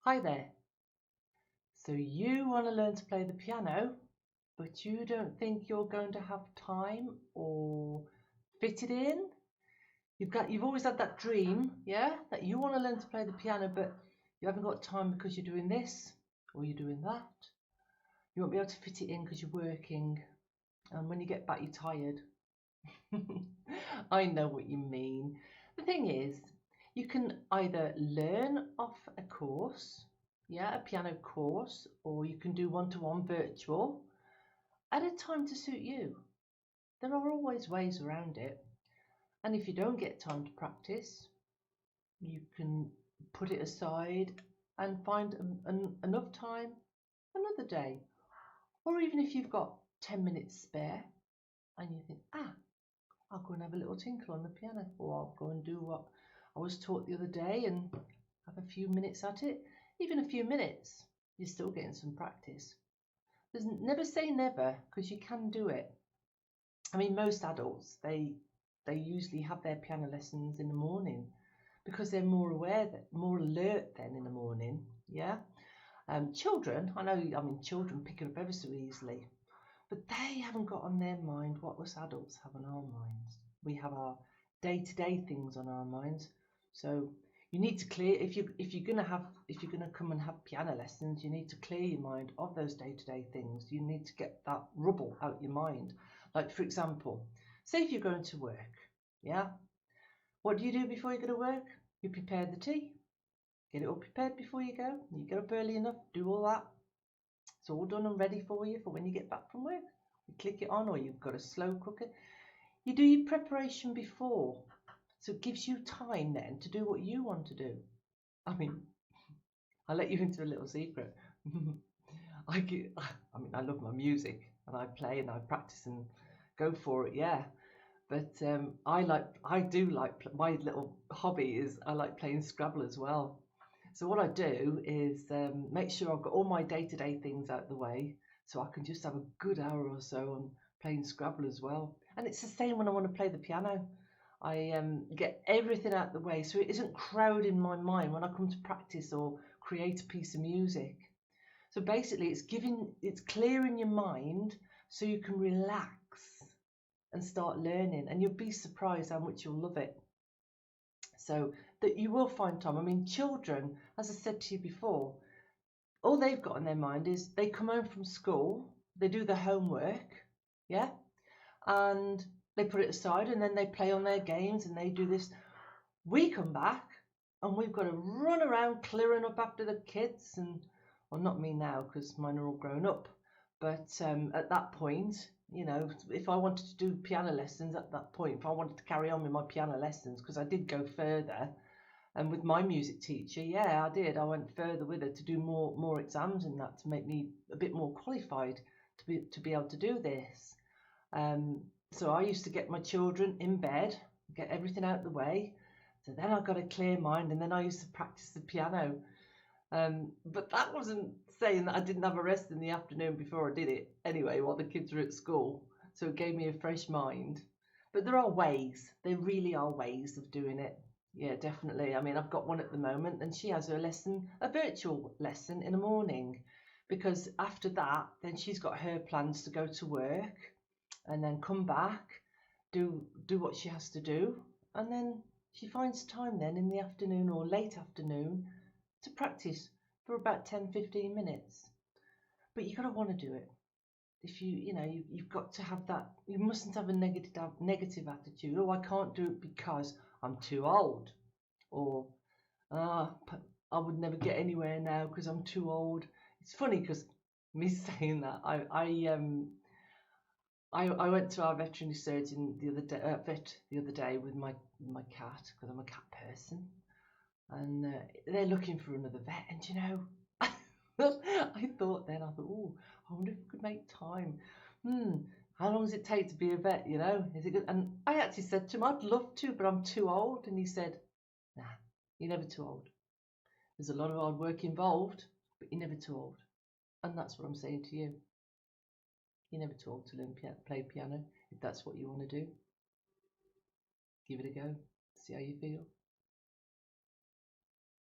Hi there. So you want to learn to play the piano, but you don't think you're going to have time or fit it in? You've always had that dream, yeah, that you want to learn to play the piano, but you haven't got time because you're doing this or you're doing that. You won't be able to fit it in because you're working, and when you get back, you're tired. I know what you mean. The thing is, you can either learn off a course, yeah, a piano course, or you can do one-to-one virtual at a time to suit you. There are always ways around it. And if you don't get time to practice, you can put it aside and find enough time another day. Or even if you've got 10 minutes spare and you think, I'll go and have a little tinkle on the piano, or I'll go and do what I was taught the other day and have a few minutes at it. Even a few minutes, you're still getting some practice. There's never say never, because you can do it. I mean, most adults, they usually have their piano lessons in the morning because they're more aware, more alert then in the morning. Yeah. Children, children pick it up ever so easily. But they haven't got on their mind what us adults have on our minds. We have our day-to-day things on our minds. So you need to clear if you're gonna come and have piano lessons, you need to clear your mind of those day-to-day things. You need to get that rubble out your mind. Like for example, say if you're going to work, yeah. What do you do before you go to work? You prepare the tea, get it all prepared before you go. You get up early enough, do all that. It's all done and ready for you for when you get back from work. You click it on, or you've got a slow cooker. You do your preparation before, so it gives you time then to do what you want to do. I mean, I'll let you into a little secret. I love my music and I play and I practice and go for it, yeah. But I do like, my little hobby is I like playing Scrabble as well. So what I do is make sure I've got all my day-to-day things out the way, so I can just have a good hour or so on playing Scrabble as well. And it's the same when I want to play the piano. I get everything out the way, so it isn't crowding my mind when I come to practice or create a piece of music. So basically, it's clearing your mind so you can relax and start learning, and you'll be surprised how much you'll love it. So that you will find time. I mean, children, as I said to you before, all they've got in their mind is they come home from school, they do their homework, yeah, and they put it aside and then they play on their games and they do this. We come back and we've got to run around clearing up after the kids, and well, not me now because mine are all grown up, but at that point, if I wanted to do piano lessons at that point, if I wanted to carry on with my piano lessons, because I did go further, and with my music teacher, yeah, I did. I went further with her to do more exams and that to make me a bit more qualified to be able to do this. So I used to get my children in bed, get everything out of the way. So then I got a clear mind, and then I used to practice the piano. But that wasn't saying that I didn't have a rest in the afternoon before I did it anyway, while the kids were at school. So it gave me a fresh mind. But there are ways, there really are ways of doing it. Yeah, definitely. I mean, I've got one at the moment, and she has her lesson, a virtual lesson in the morning, because after that, then she's got her plans to go to work and then come back, do what she has to do, and then she finds time then in the afternoon or late afternoon to practice for about 10-15 minutes. But you got to want to do it. If you've got to have that. You mustn't have a negative attitude. Oh, I can't do it because I'm too old, or ah, I would never get anywhere now because I'm too old. It's funny because me saying that, I went to our veterinary surgeon the other day with my cat, because I'm a cat person, and they're looking for another vet. And I thought, oh, I wonder if I could make time. How long does it take to be a vet? Is it good? And I actually said to him, I'd love to, but I'm too old. And he said, nah, you're never too old. There's a lot of hard work involved, but you're never too old. And that's what I'm saying to you. You're never too old to learn play piano if that's what you want to do. Give it a go. See how you feel.